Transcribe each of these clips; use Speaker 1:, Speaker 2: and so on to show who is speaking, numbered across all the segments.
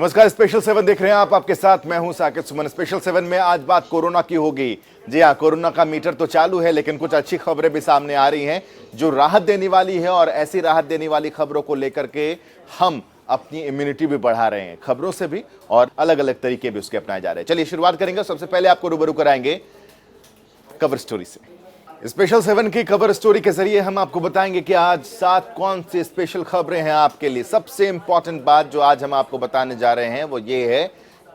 Speaker 1: नमस्कार, स्पेशल 7 देख रहे हैं आप। आपके साथ मैं हूं साकिब सुमन। स्पेशल 7 में आज बात कोरोना की होगी। जी हां, कोरोना का मीटर तो चालू है, लेकिन कुछ अच्छी खबरें भी सामने आ रही हैं जो राहत देने वाली है। और ऐसी राहत देने वाली खबरों को लेकर के हम अपनी इम्यूनिटी भी बढ़ा रहे हैं, खबरों से भी, और अलग अलग तरीके भी उसके अपनाए जा रहे हैं। चलिए शुरुआत करेंगे। सबसे पहले आपको रूबरू कराएंगे कवर स्टोरी से। स्पेशल 7 की कवर स्टोरी के जरिए हम आपको बताएंगे कि आज 7 कौन सी स्पेशल खबरें हैं आपके लिए। सबसे इंपॉर्टेंट बात जो आज हम आपको बताने जा रहे हैं वो ये है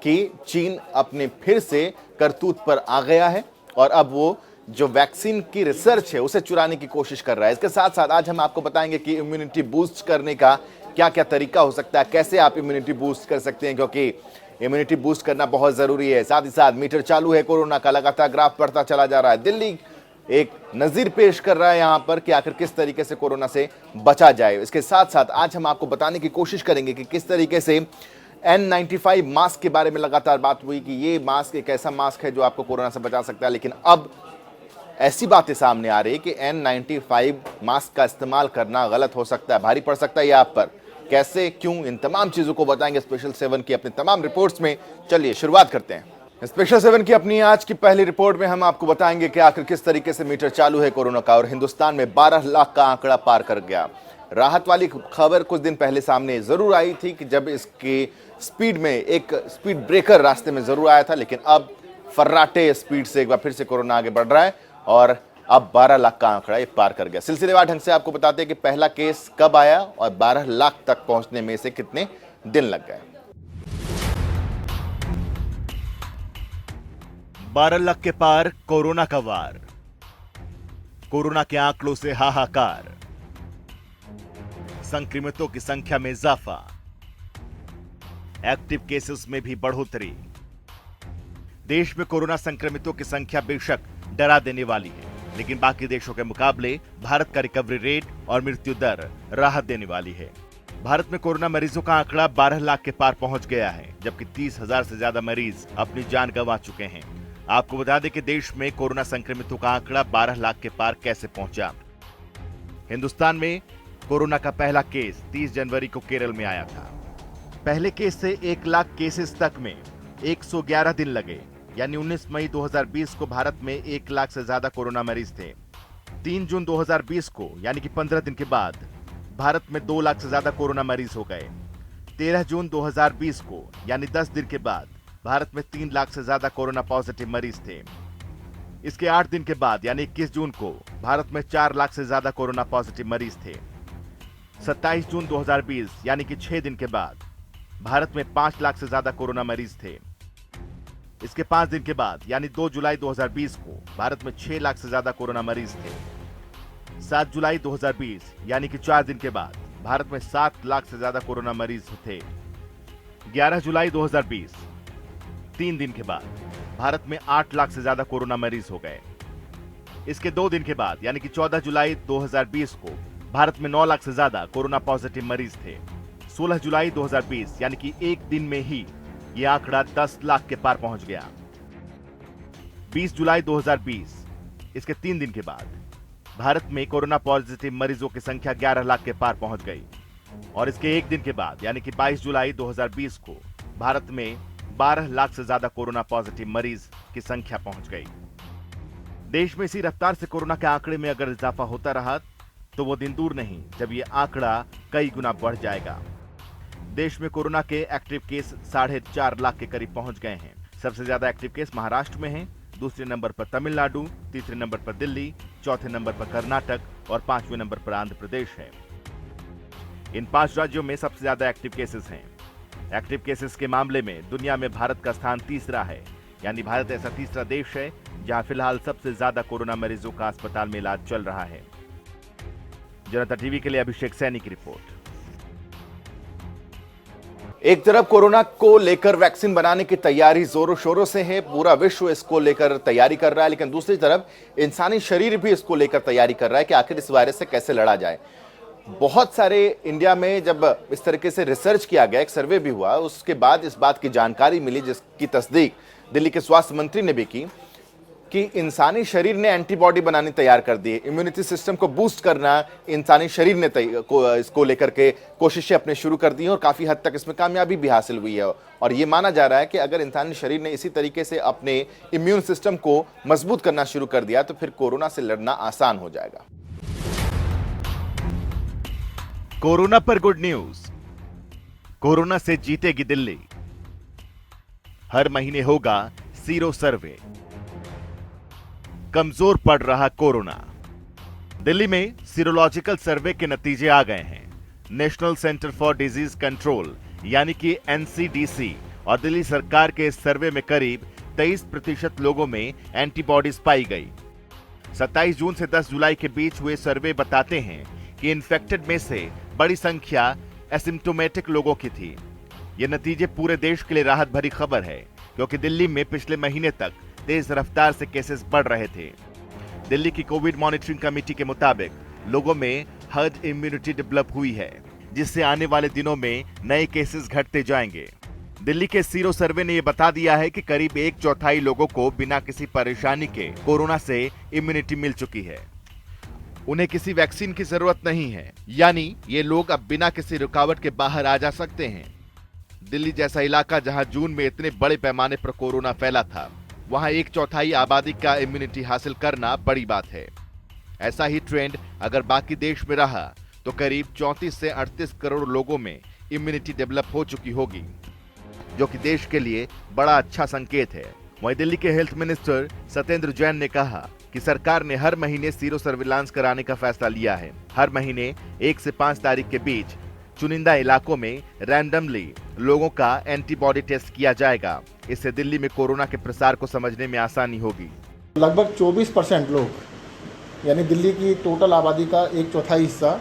Speaker 1: कि चीन अपने फिर से करतूत पर आ गया है और अब वो जो वैक्सीन की रिसर्च है उसे चुराने की कोशिश कर रहा है। इसके साथ साथ आज हम आपको बताएंगे कि इम्यूनिटी बूस्ट करने का क्या क्या तरीका हो सकता है, कैसे आप इम्यूनिटी बूस्ट कर सकते हैं, क्योंकि इम्यूनिटी बूस्ट करना बहुत जरूरी है। साथ ही साथ मीटर चालू है कोरोना का, लगातार ग्राफ बढ़ता चला जा रहा है। दिल्ली एक नजीर पेश कर रहा है यहां पर कि आखिर किस तरीके से कोरोना से बचा जाए। इसके साथ साथ आज हम आपको बताने की कोशिश करेंगे कि किस तरीके से N95 मास्क के बारे में लगातार बात हुई कि ये मास्क एक ऐसा मास्क है जो आपको कोरोना से बचा सकता है, लेकिन अब ऐसी बातें सामने आ रही है कि N95 मास्क का इस्तेमाल करना गलत हो सकता है, भारी पड़ सकता है ये आप पर। कैसे, क्यों, इन तमाम चीजों को बताएंगे स्पेशल 7 की अपनी तमाम रिपोर्ट्स में। चलिए शुरुआत करते हैं। स्पेशल 7 की अपनी आज की पहली रिपोर्ट में हम आपको बताएंगे कि आखिर किस तरीके से मीटर चालू है कोरोना का और हिंदुस्तान में 12 लाख का आंकड़ा पार कर गया। राहत वाली खबर कुछ दिन पहले सामने जरूर आई थी कि जब इसके स्पीड में एक स्पीड ब्रेकर रास्ते में जरूर आया था, लेकिन अब फर्राटे स्पीड से एक बार फिर से कोरोना आगे बढ़ रहा है और अब 12 लाख का आंकड़ा ये पार कर गया। सिलसिलेवार ढंग से आपको बताते हैं कि पहला केस कब आया और 12 लाख तक पहुंचने में से कितने दिन लग गए।
Speaker 2: 12 लाख के पार कोरोना का वार, कोरोना के आंकड़ों से हाहाकार, संक्रमितों की संख्या में इजाफा, एक्टिव केसेस में भी बढ़ोतरी। देश में कोरोना संक्रमितों की संख्या बेशक डरा देने वाली है, लेकिन बाकी देशों के मुकाबले भारत का रिकवरी रेट और मृत्यु दर राहत देने वाली है। भारत में कोरोना मरीजों का आंकड़ा 12 लाख के पार पहुंच गया है, जबकि 30,000 से ज्यादा मरीज अपनी जान गंवा चुके हैं। आपको बता दें कि देश में कोरोना संक्रमितों का आंकड़ा 12 लाख के पार कैसे पहुंचा। हिंदुस्तान में कोरोना का पहला केस 30 जनवरी को केरल में आया था। पहले केस से 1 लाख केसेस तक में 111 दिन लगे, यानी 19 मई 2020 को भारत में 1 लाख से ज्यादा कोरोना मरीज थे। 3 जून 2020 को, यानी कि 15 दिन के बाद, भारत में 2 लाख से ज्यादा कोरोना मरीज हो गए। 13 जून 2020 को, यानी 10 दिन के बाद, भारत में 3 लाख से ज्यादा कोरोना पॉजिटिव मरीज थे। इसके 8 दिन के बाद, यानी 21 जून को, भारत में 4 लाख से ज्यादा कोरोना पॉजिटिव मरीज थे। 27 जून 2020, यानी कि 6 दिन के बाद, भारत में 5 लाख से ज्यादा कोरोना मरीज थे। इसके 5 दिन के बाद, यानी 2 जुलाई 2020 को, भारत में 6 लाख से ज्यादा कोरोना मरीज थे। 7 जुलाई 2020, यानी कि 4 दिन के बाद, भारत में 7 लाख से ज्यादा कोरोना मरीज थे। 11 जुलाई 2020, 3 दिन के बाद, भारत में 8 लाख से ज्यादा कोरोना मरीज हो गए। इसके 2 दिन के बाद, यानी कि 14 जुलाई 2020 को, भारत में 9 लाख से ज्यादा कोरोना पॉजिटिव मरीज थे। 16 जुलाई 2020, यानी कि एक दिन में ही यह आंकड़ा 10 लाख के पार पहुंच गया। 20 जुलाई 2020, इसके 3 दिन के बाद, भारत में कोरोना पॉजिटिव मरीजों की संख्या 11 लाख के पार पहुंच गई। और इसके एक दिन के बाद, यानी कि 22 जुलाई 2020 को, भारत में 12 लाख से ज्यादा कोरोना पॉजिटिव मरीज की संख्या पहुंच गई। देश में इसी रफ्तार से कोरोना के आंकड़े में अगर इजाफा होता रहा तो वो दिन दूर नहीं जब ये आंकड़ा कई गुना बढ़ जाएगा। देश में कोरोना के एक्टिव केस 4.5 लाख के करीब पहुंच गए हैं। सबसे ज्यादा एक्टिव केस महाराष्ट्र में हैं, दूसरे नंबर पर तमिलनाडु, तीसरे नंबर पर दिल्ली, चौथे नंबर पर कर्नाटक और 5वें नंबर पर आंध्र प्रदेश है। इन 5 राज्यों में सबसे ज्यादा एक्टिव केसेस हैं। एक्टिव केसेस के मामले में दुनिया में भारत का स्थान तीसरा है, यानी भारत ऐसा तीसरा देश है जहां फिलहाल सबसे ज्यादा कोरोना मरीजों का अस्पताल में इलाज चल रहा है। जनता टीवी के लिए अभिषेक सैनी की रिपोर्ट।
Speaker 1: एक तरफ कोरोना को लेकर वैक्सीन बनाने की तैयारी जोरों शोरों से है, पूरा विश्व इसको लेकर तैयारी कर रहा है, लेकिन दूसरी तरफ इंसानी शरीर भी इसको लेकर तैयारी कर रहा है कि आखिर इस वायरस से कैसे लड़ा जाए। बहुत सारे इंडिया में जब इस तरीके से रिसर्च किया गया, एक सर्वे भी हुआ, उसके बाद इस बात की जानकारी मिली जिसकी तस्दीक दिल्ली के स्वास्थ्य मंत्री ने भी की कि इंसानी शरीर ने एंटीबॉडी बनानी तैयार कर दी है। इम्यूनिटी सिस्टम को बूस्ट करना इंसानी शरीर ने इसको लेकर के कोशिशें अपने शुरू कर दी हैं और काफ़ी हद तक इसमें कामयाबी भी हासिल हुई है। और ये माना जा रहा है कि अगर इंसानी शरीर ने इसी तरीके से अपने इम्यून सिस्टम को मजबूत करना शुरू कर दिया तो फिर कोरोना से लड़ना आसान हो जाएगा।
Speaker 2: कोरोना पर गुड न्यूज। कोरोना से जीतेगी दिल्ली। हर महीने होगा सीरो सर्वे। कमजोर पड़ रहा कोरोना। दिल्ली में सीरोलॉजिकल सर्वे के नतीजे आ गए हैं। National centre for disease control यानी कि एनसीडीसी और दिल्ली सरकार के इस सर्वे में करीब 23% लोगों में एंटीबॉडीज पाई गई। 27 जून से 10 जुलाई के बीच हुए सर्वे बताते हैं कि इन्फेक्टेड में से बड़ी संख्या एसिम्प्टोमेटिक लोगों की थी। ये नतीजे पूरे देश के लिए राहत भरी खबर है, क्योंकि दिल्ली में पिछले महीने तक तेज रफ्तार से केसेस बढ़ रहे थे। दिल्ली की कोविड मॉनिटरिंग कमेटी के मुताबिक लोगों में हर्ड इम्यूनिटी डेवलप हुई है, जिससे आने वाले दिनों में नए केसेस घटते जाएंगे। दिल्ली के सीरो सर्वे ने यह बता दिया है कि करीब 1/4 लोगों को बिना किसी परेशानी के कोरोना से इम्यूनिटी मिल चुकी है। उन्हें किसी वैक्सीन की जरूरत नहीं है, यानी ये लोग अब बिना किसी रुकावट के बाहर आ जा सकते हैं। दिल्ली जैसा इलाका जहां जून में इतने बड़े पैमाने पर कोरोना फैला था, वहां 1/4 आबादी का इम्यूनिटी हासिल करना बड़ी बात है। ऐसा ही ट्रेंड अगर बाकी देश में रहा तो करीब 34 से 38 करोड़ लोगों में इम्यूनिटी डेवलप हो चुकी होगी, जो कि देश के लिए बड़ा अच्छा संकेत है। वहीं दिल्ली के हेल्थ मिनिस्टर सत्येंद्र जैन ने कहा कि सरकार ने हर महीने सीरो सर्विलांस कराने का फैसला लिया है। हर महीने 1 से 5 तारीख के बीच चुनिंदा इलाकों में रैंडमली लोगों का एंटीबॉडी टेस्ट किया जाएगा। इससे दिल्ली में कोरोना के प्रसार को समझने में आसानी होगी।
Speaker 3: लगभग 24% लोग, यानी दिल्ली की टोटल आबादी का 1/4 हिस्सा,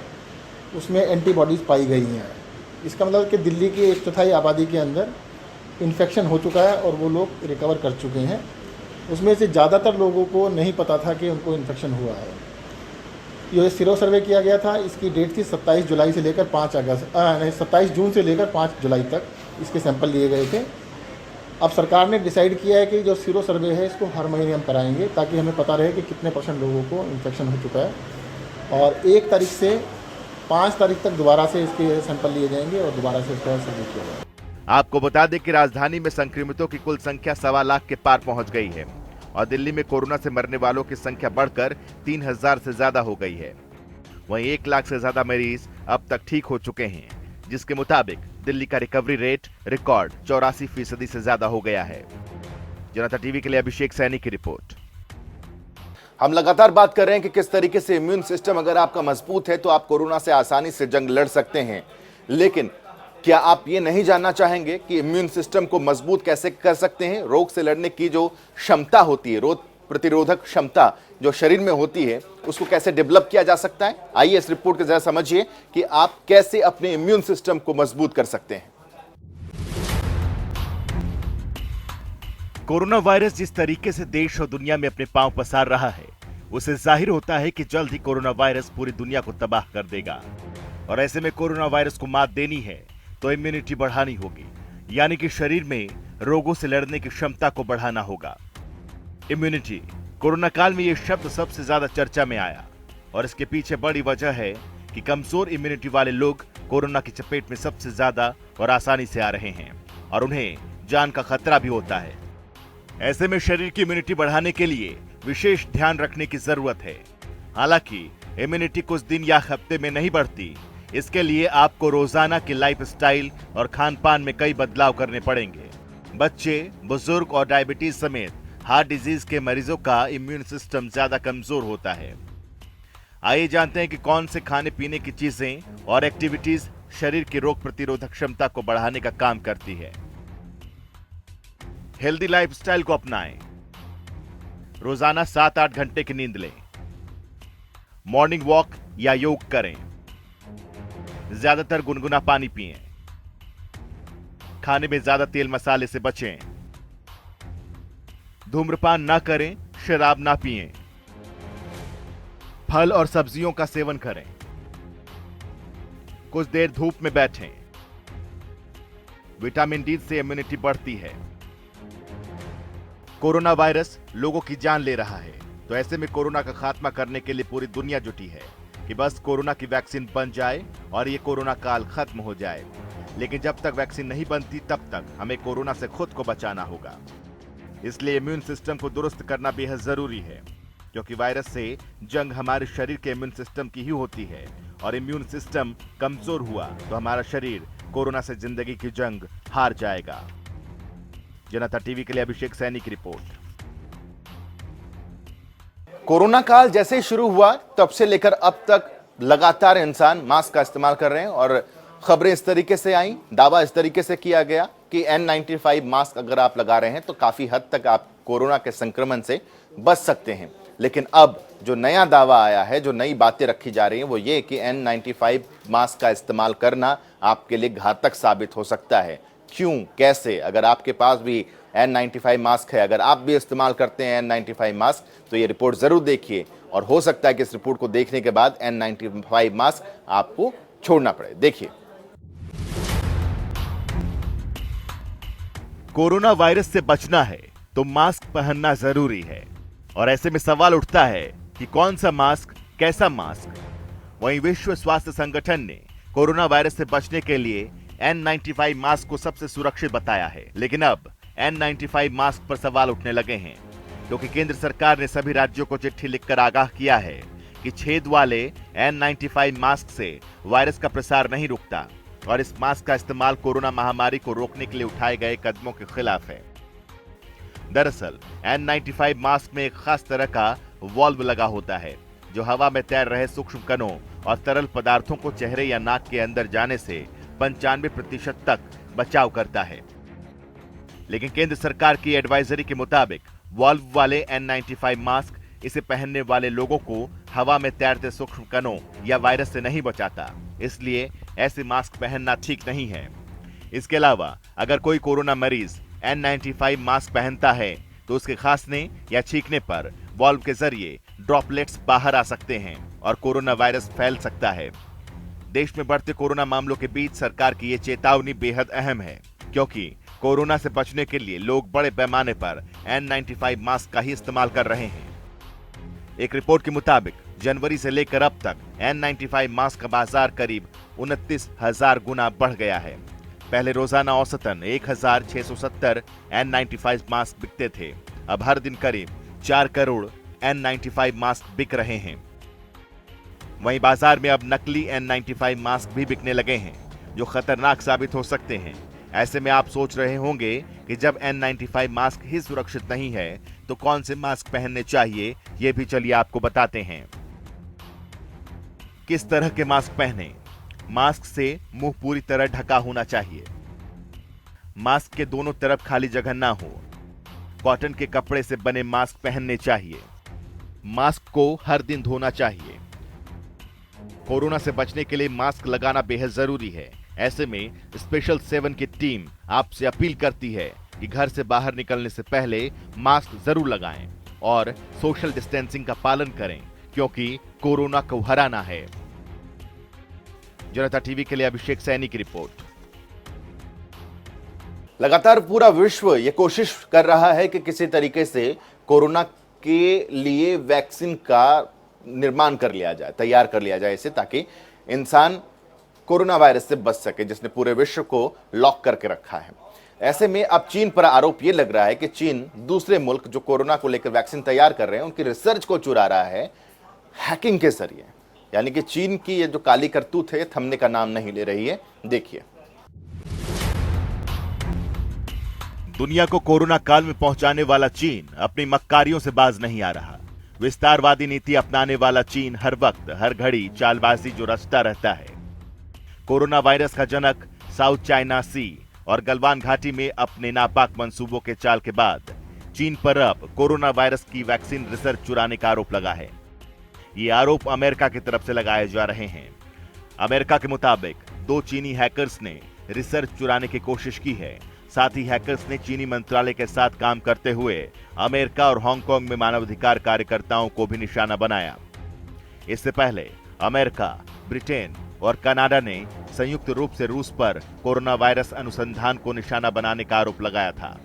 Speaker 3: उसमें एंटीबॉडीज़ पाई गई हैं। इसका मतलब कि दिल्ली की 1/4 आबादी के अंदर इन्फेक्शन हो चुका है और वो लोग रिकवर कर चुके हैं। उसमें से ज़्यादातर लोगों को नहीं पता था कि उनको इन्फेक्शन हुआ है। ये सीरो सर्वे किया गया था, इसकी डेट थी 27 जुलाई से लेकर 27 जून से लेकर 5 जुलाई तक इसके सैंपल लिए गए थे। अब सरकार ने डिसाइड किया है कि जो सीरो सर्वे है इसको हर महीने हम कराएंगे, ताकि हमें पता रहे कि कितने % लोगों को इन्फेक्शन हो चुका है। और 1 तारीख से 5 तारीख तक दोबारा से इसके सैंपल लिए जाएंगे और दोबारा से इसका सर्वे किया जाएगा।
Speaker 2: आपको बता दें कि राजधानी में संक्रमितों की कुल संख्या 1.25 लाख के पार पहुंच गई है और दिल्ली में कोरोना से मरने वालों की संख्या बढ़कर 3000 से ज्यादा हो गई है। वहीं 1 लाख से ज्यादा मरीज अब तक ठीक हो चुके हैं, जिसके मुताबिक दिल्ली का रिकवरी रेट रिकॉर्ड 84% से ज्यादा हो गया है। जनता टीवी के लिए अभिषेक सैनी की रिपोर्ट।
Speaker 1: हम लगातार बात कर रहे हैं कि किस तरीके से इम्यून सिस्टम अगर आपका मजबूत है तो आप कोरोना से आसानी से जंग लड़ सकते हैं। लेकिन क्या आप ये नहीं जानना चाहेंगे कि इम्यून सिस्टम को मजबूत कैसे कर सकते हैं? रोग से लड़ने की जो क्षमता होती है, रोग प्रतिरोधक क्षमता जो शरीर में होती है, उसको कैसे डेवलप किया जा सकता है? आइए इस रिपोर्ट को जरा समझिए कि आप कैसे अपने इम्यून सिस्टम को मजबूत कर सकते हैं।
Speaker 2: कोरोना वायरस जिस तरीके से देश और दुनिया में अपने पांव पसार रहा है, उसे जाहिर होता है कि जल्द ही कोरोना वायरस पूरी दुनिया को तबाह कर देगा। और ऐसे में कोरोना वायरस को मात देनी है तो इम्यूनिटी बढ़ानी होगी, यानी कि शरीर में रोगों से लड़ने की क्षमता को बढ़ाना होगा। इम्यूनिटी, कोरोना काल में यह शब्द सबसे ज्यादा चर्चा में आया और इसके पीछे बड़ी वजह है कि कमजोर इम्यूनिटी वाले लोग कोरोना की चपेट में सबसे ज्यादा और आसानी से आ रहे हैं और उन्हें जान का खतरा भी होता है। ऐसे में शरीर की इम्यूनिटी बढ़ाने के लिए विशेष ध्यान रखने की जरूरत है। हालांकि इम्यूनिटी कुछ दिन या हफ्ते में नहीं बढ़ती, इसके लिए आपको रोजाना की लाइफस्टाइल और खान पान में कई बदलाव करने पड़ेंगे। बच्चे, बुजुर्ग और डायबिटीज समेत हार्ट डिजीज के मरीजों का इम्यून सिस्टम ज्यादा कमजोर होता है। आइए जानते हैं कि कौन से खाने पीने की चीजें और एक्टिविटीज शरीर की रोग प्रतिरोधक क्षमता को बढ़ाने का काम करती है। हेल्दी लाइफस्टाइल को अपनाएं। रोजाना 7-8 घंटे की नींद लें। मॉर्निंग वॉक या योग करें। ज्यादातर गुनगुना पानी पिएं। खाने में ज्यादा तेल मसाले से बचें। धूम्रपान ना करें, शराब ना पिएं। फल और सब्जियों का सेवन करें। कुछ देर धूप में बैठें। विटामिन डी से इम्यूनिटी बढ़ती है। कोरोना वायरस लोगों की जान ले रहा है, तो ऐसे में कोरोना का खात्मा करने के लिए पूरी दुनिया जुटी है कि बस कोरोना की वैक्सीन बन जाए और ये कोरोना काल खत्म हो जाए। लेकिन जब तक वैक्सीन नहीं बनती तब तक हमें कोरोना से खुद को बचाना होगा। इसलिए इम्यून सिस्टम को दुरुस्त करना बेहद जरूरी है, क्योंकि वायरस से जंग हमारे शरीर के इम्यून सिस्टम की ही होती है और इम्यून सिस्टम कमजोर हुआ तो हमारा शरीर कोरोना से जिंदगी की जंग हार जाएगा। जनता टीवी के लिए अभिषेक सैनी की रिपोर्ट।
Speaker 1: कोरोना काल जैसे ही शुरू हुआ तब से लेकर अब तक लगातार इंसान मास्क का इस्तेमाल कर रहे हैं और खबरें इस तरीके से आई, दावा इस तरीके से किया गया कि N95 मास्क अगर आप लगा रहे हैं तो काफी हद तक आप कोरोना के संक्रमण से बच सकते हैं। लेकिन अब जो नया दावा आया है, जो नई बातें रखी जा रही हैं, वो ये कि N95 मास्क का इस्तेमाल करना आपके लिए घातक साबित हो सकता है। क्यों, कैसे? अगर आपके पास भी N95 मास्क है, अगर आप भी इस्तेमाल करते हैं N95 मास्क, तो ये रिपोर्ट जरूर देखिए और हो सकता है कि इस रिपोर्ट को देखने के बाद N95 मास्क आपको छोड़ना पड़े। देखिए।
Speaker 2: कोरोना वायरस से बचना है तो मास्क पहनना जरूरी है और ऐसे में सवाल उठता है कि कौन सा मास्क, कैसा मास्क। वहीं विश्व स्वास्थ्य संगठन ने कोरोना वायरस से बचने के लिए N95 मास्क को सबसे सुरक्षित बताया है। लेकिन अब N95 मास्क पर सवाल उठने लगे हैं, क्योंकि केंद्र सरकार ने सभी राज्यों को चिट्ठी लिखकर आगाह किया है कि छेद वाले N95 मास्क से वायरस का प्रसार नहीं रुकता और इस मास्क का इस्तेमाल कोरोना महामारी को रोकने के लिए उठाए गए कदमों के खिलाफ है। दरअसल N95 मास्क में एक खास तरह का वॉल्व लगा होता है, जो हवा में तैर रहे सूक्ष्म कणों और तरल पदार्थों को चेहरे या नाक के अंदर जाने से 95% तक बचाव करता है। लेकिन केंद्र सरकार की एडवाइजरी के मुताबिक वॉल्व वाले N95 मास्क इसे पहनने वाले लोगों को हवा में तैरते सूक्ष्म कणों या वायरस से नहीं बचाता, इसलिए ऐसे मास्क पहनना ठीक नहीं है। इसके अलावा अगर कोई कोरोना मरीज N95 मास्क पहनता है तो उसके खांसने या छींकने पर वॉल्व के जरिए ड्रॉपलेट्स बाहर आ सकते हैं और कोरोना वायरस फैल सकता है। देश में बढ़ते कोरोना मामलों के बीच सरकार की ये चेतावनी बेहद अहम है, क्योंकि कोरोना से बचने के लिए लोग बड़े पैमाने पर N95 मास्क का ही इस्तेमाल कर रहे हैं। एक रिपोर्ट के मुताबिक जनवरी से लेकर अब तक N95 मास्क का बाजार करीब 29,000 गुना बढ़ गया है। पहले रोजाना औसतन 1,670 N95 मास्क बिकते थे, अब हर दिन करीब 4 करोड़ N95 मास्क बिक रहे हैं। वहीं बाजार में अब नकली N95 मास्क भी बिकने लगे हैं, जो खतरनाक साबित हो सकते हैं। ऐसे में आप सोच रहे होंगे कि जब N95 मास्क ही सुरक्षित नहीं है तो कौन से मास्क पहनने चाहिए, ये भी चलिए आपको बताते हैं। किस तरह के मास्क पहने? मास्क से मुंह पूरी तरह ढका होना चाहिए। मास्क के दोनों तरफ खाली जगह ना हो। कॉटन के कपड़े से बने मास्क पहनने चाहिए। मास्क को हर दिन धोना चाहिए। कोरोना से बचने के लिए मास्क लगाना बेहद जरूरी है। ऐसे में स्पेशल 7 की टीम आपसे अपील करती है कि घर से बाहर निकलने से पहले मास्क जरूर लगाएं और सोशल डिस्टेंसिंग का पालन करें, क्योंकि कोरोना को हराना है। जनता टीवी के लिए अभिषेक सैनी की रिपोर्ट।
Speaker 1: लगातार पूरा विश्व ये कोशिश कर रहा है कि किसी तरीके से कोरोना के लिए वैक्सीन का निर्माण कर लिया जाए, तैयार कर लिया जाए इसे, ताकि इंसान कोरोना वायरस से बच सके, जिसने पूरे विश्व को लॉक करके रखा है। ऐसे में अब चीन पर आरोप यह लग रहा है कि चीन दूसरे मुल्क जो कोरोना को लेकर वैक्सीन तैयार कर रहे हैं उनकी रिसर्च को चुरा रहा है हैकिंग के जरिए। यानी कि चीन की ये जो काली करतूत है थमने का नाम नहीं ले रही है। देखिए।
Speaker 2: दुनिया को कोरोना काल में पहुंचाने वाला चीन अपनी मक्कारियों से बाज नहीं आ रहा। विस्तारवादी नीति अपनाने वाला चीन हर वक्त हर घड़ी चालबाजी जो रचता रहता है। कोरोना वायरस का जनक साउथ चाइना सी और गलवान घाटी में अपने नापाक मंसूबों के चाल के बाद चीन पर अब कोरोना वायरस की वैक्सीन रिसर्च चुराने का आरोप लगा है। ये आरोप अमेरिका की तरफ से लगाए जा रहे हैं। अमेरिका के मुताबिक 2 चीनी हैकर्स ने रिसर्च चुराने की कोशिश की है। साथ ही हैकर्स ने चीनी मंत्रालय के साथ काम करते हुए अमेरिका और हांगकांग में मानवाधिकार कार्यकर्ताओं को भी निशाना बनाया। इससे पहले अमेरिका, ब्रिटेन और कनाडा ने संयुक्त रूप से रूस पर कोरोना वायरस अनुसंधान को निशाना बनाने का आरोप लगाया था।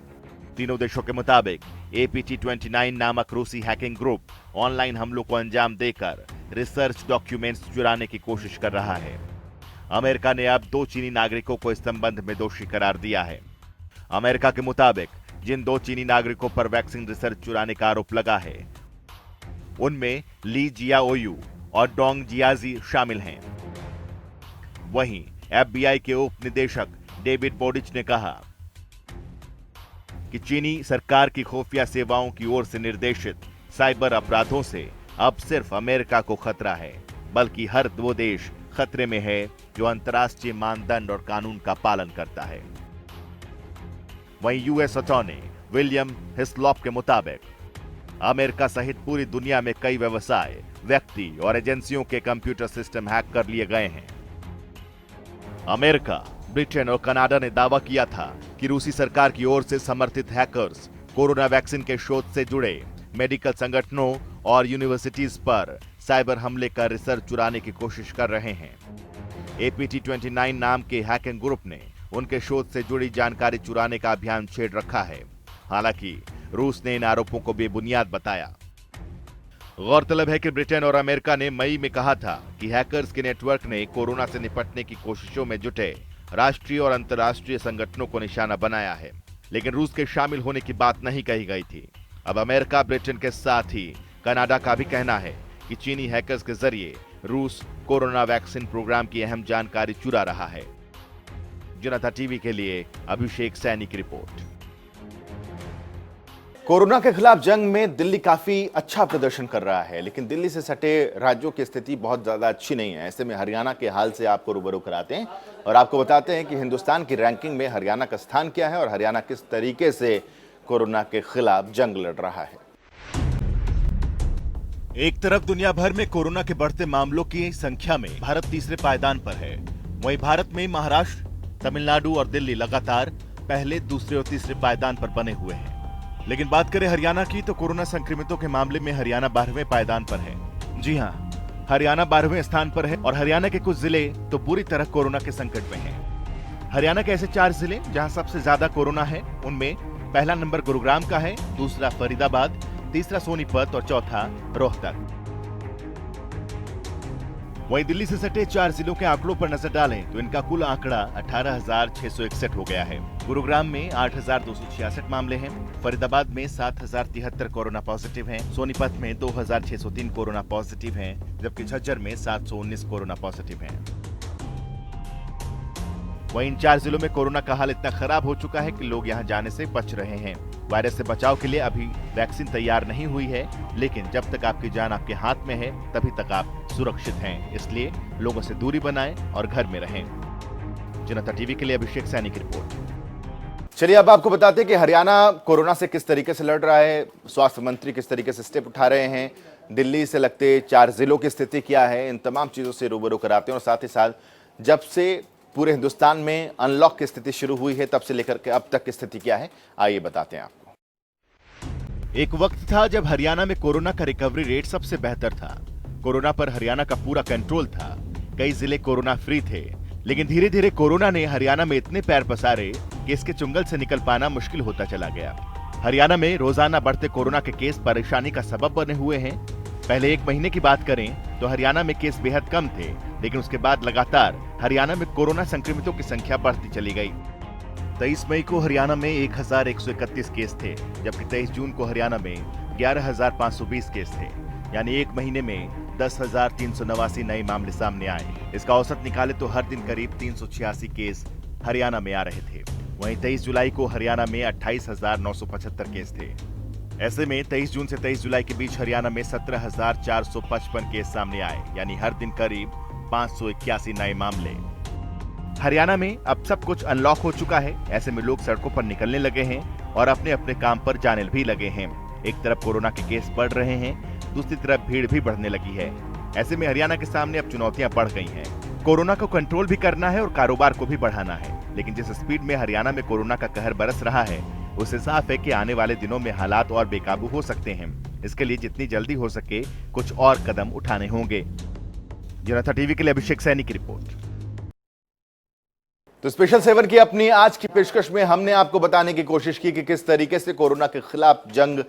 Speaker 2: तीनों देशों के मुताबिक APT29 नामक रूसी हैकिंग ग्रुप ऑनलाइन हमलों को अंजाम देकर रिसर्च डॉक्यूमेंट्स चुराने की कोशिश कर रहा है। अमेरिका ने अब 2 चीनी नागरिकों को इस संबंध में दोषी करार दिया है। अमेरिका के मुताबिक जिन 2 चीनी नागरिकों पर वैक्सीन रिसर्च चुराने का आरोप लगा है, उनमें ली जियाओयू और डोंग जियाजी शामिल हैं। वहीं FBI के उप निदेशक डेविड बोडिच ने कहा कि चीनी सरकार की खुफिया सेवाओं की ओर से निर्देशित साइबर अपराधों से अब सिर्फ अमेरिका को खतरा है, बल्कि हर वो देश खतरे में है जो अंतर्राष्ट्रीय मानदंड और कानून का पालन करता है। वहीं यूएस अटॉर्नी विलियम हिस्लॉप के मुताबिक अमेरिका सहित पूरी दुनिया में कई व्यवसाय, व्यक्ति और एजेंसियों के कंप्यूटर सिस्टम हैक कर लिए गए हैं। अमेरिका, ब्रिटेन और कनाडा ने दावा किया था कि रूसी सरकार की ओर से समर्थित हैकर्स कोरोना वैक्सीन के शोध से जुड़े मेडिकल संगठनों और यूनिवर्सिटीज पर साइबर हमले कर रिसर्च चुराने की कोशिश कर रहे हैं। APT29 नाम के हैकिंग ग्रुप ने उनके शोध से जुड़ी जानकारी चुराने का अभियान छेड़ रखा है। हालांकि रूस ने इन आरोपों को बेबुनियाद बताया। गौरतलब है कि ब्रिटेन और अमेरिका ने मई में कहा था कि हैकर्स के नेटवर्क ने कोरोना से निपटने की कोशिशों में जुटे राष्ट्रीय और अंतर्राष्ट्रीय संगठनों को निशाना बनाया है, लेकिन रूस के शामिल होने की बात नहीं कही गई थी। अब अमेरिका, ब्रिटेन के साथ ही कनाडा का भी कहना है कि चीनी हैकर्स के जरिए रूस कोरोना वैक्सीन प्रोग्राम की अहम जानकारी चुरा रहा है। जनता टीवी के लिए अभिषेक सैनी की रिपोर्ट।
Speaker 1: कोरोना के खिलाफ जंग में दिल्ली काफी अच्छा प्रदर्शन कर रहा है, लेकिन दिल्ली से सटे राज्यों की स्थिति बहुत ज्यादा अच्छी नहीं है। ऐसे में हरियाणा के हाल से आपको रूबरू कराते हैं और आपको बताते हैं कि हिंदुस्तान की रैंकिंग में हरियाणा का स्थान क्या है और हरियाणा किस तरीके से कोरोना के खिलाफ जंग लड़ रहा है।
Speaker 2: एक तरफ दुनिया भर में कोरोना के बढ़ते मामलों की संख्या में भारत तीसरे पायदान पर है, वहीं भारत में महाराष्ट्र, तमिलनाडु और दिल्ली लगातार पहले, दूसरे और तीसरे पायदान पर बने हुए हैं। लेकिन बात करें हरियाणा की तो कोरोना संक्रमितों के मामले में हरियाणा 12वें पायदान पर है। जी हां, हरियाणा 12वें स्थान पर है और हरियाणा के कुछ जिले तो पूरी तरह कोरोना के संकट में हैं। हरियाणा के ऐसे 4 जिले जहां सबसे ज्यादा कोरोना है, उनमें पहला नंबर गुरुग्राम का है, दूसरा फरीदाबाद, तीसरा सोनीपत और चौथा रोहतक। वहीं दिल्ली से सटे 4 जिलों के आंकड़ों पर नजर डालें तो इनका कुल आंकड़ा 18,661 हो गया है। गुरुग्राम में 8,266 मामले हैं, फरीदाबाद में 7,073 कोरोना पॉजिटिव हैं, सोनीपत में 2,603 कोरोना पॉजिटिव हैं, जबकि झज्जर में 719 कोरोना पॉजिटिव हैं। वहीं इन 4 जिलों में कोरोना का हाल इतना खराब हो चुका है कि लोग यहां जाने से बच रहे हैं। वायरस से बचाव के लिए अभी वैक्सीन तैयार नहीं हुई है, लेकिन जब तक आपकी जान आपके हाथ में है तभी तक आप सुरक्षित हैं। इसलिए लोगों से दूरी बनाएं और घर में रहें। जनता टीवी के लिए अभिषेक सैनी की रिपोर्ट।
Speaker 1: चलिए अब आपको बताते हैं कि हरियाणा कोरोना से किस तरीके से लड़ रहा है, स्वास्थ्य मंत्री किस तरीके से स्टेप उठा रहे हैं, दिल्ली से लगते 4 जिलों की स्थिति क्या है, इन तमाम चीजों से रूबरू कराते हैं। और साथ ही साथ जब से पूरे हिंदुस्तान में अनलॉक की स्थिति शुरू हुई है तब से लेकर के अब तक की स्थिति क्या है, आइए बताते हैं आपको।
Speaker 2: एक वक्त था जब हरियाणा में कोरोना का रिकवरी रेट सबसे बेहतर था। कोरोना पर हरियाणा का पूरा कंट्रोल था, कई जिले कोरोना फ्री थे। लेकिन धीरे धीरे कोरोना ने हरियाणा में इतने पैर पसारे कि इसके चुंगल से निकल पाना मुश्किल होता चला गया। हरियाणा में रोजाना बढ़ते कोरोना के केस परेशानी का सबब बने हुए हैं। पहले 1 महीने की बात करें तो हरियाणा में केस बेहद कम थे, लेकिन उसके बाद लगातार हरियाणा में कोरोना संक्रमितों की संख्या बढ़ती चली गई। 23 मई को हरियाणा में 1131 केस थे, जबकि 23 जून को हरियाणा में 11,520 केस थे। यानी 1 महीने में 10,389 नए मामले सामने आए। इसका औसत निकाले तो हर दिन करीब 386 केस हरियाणा में आ रहे थे। वहीं 23 जुलाई को हरियाणा में 28,975 केस थे। ऐसे में 23 जून से 23 जुलाई के बीच हरियाणा में 17,455 केस सामने आए, यानी हर दिन करीब 581 नए मामले। हरियाणा में अब सब कुछ अनलॉक हो चुका है। ऐसे में लोग सड़कों पर निकलने लगे हैं और अपने अपने काम पर जाने भी लगे हैं। एक तरफ कोरोना के केस बढ़ रहे हैं, दूसरी तरफ भीड़ भी बढ़ने लगी है। ऐसे में हरियाणा के सामने अब चुनौतियां बढ़ गई हैं। कोरोना को कंट्रोल भी करना है और कारोबार को भी बढ़ाना है। लेकिन जिस स्पीड में हरियाणा में कोरोना का कहर बरस रहा है, उससे साफ है कि आने वाले दिनों में हालात और बेकाबू हो सकते हैं। इसके लिए जितनी जल्दी हो सके कुछ और कदम उठाने होंगे। जनता टीवी के लिए अभिषेक सैनी की रिपोर्ट।
Speaker 1: तो स्पेशल 7 की अपनी आज की पेशकश में हमने आपको बताने की कोशिश की कि किस तरीके से कोरोना के खिलाफ जंग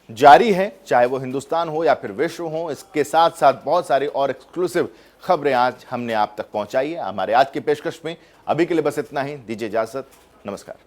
Speaker 1: जारी है, चाहे वो हिंदुस्तान हो या फिर विश्व हो। इसके साथ साथ बहुत सारी और एक्सक्लूसिव खबरें आज हमने आप तक पहुंचाई है हमारे आज की पेशकश में। अभी के लिए बस इतना ही, दीजिए इजाजत, नमस्कार।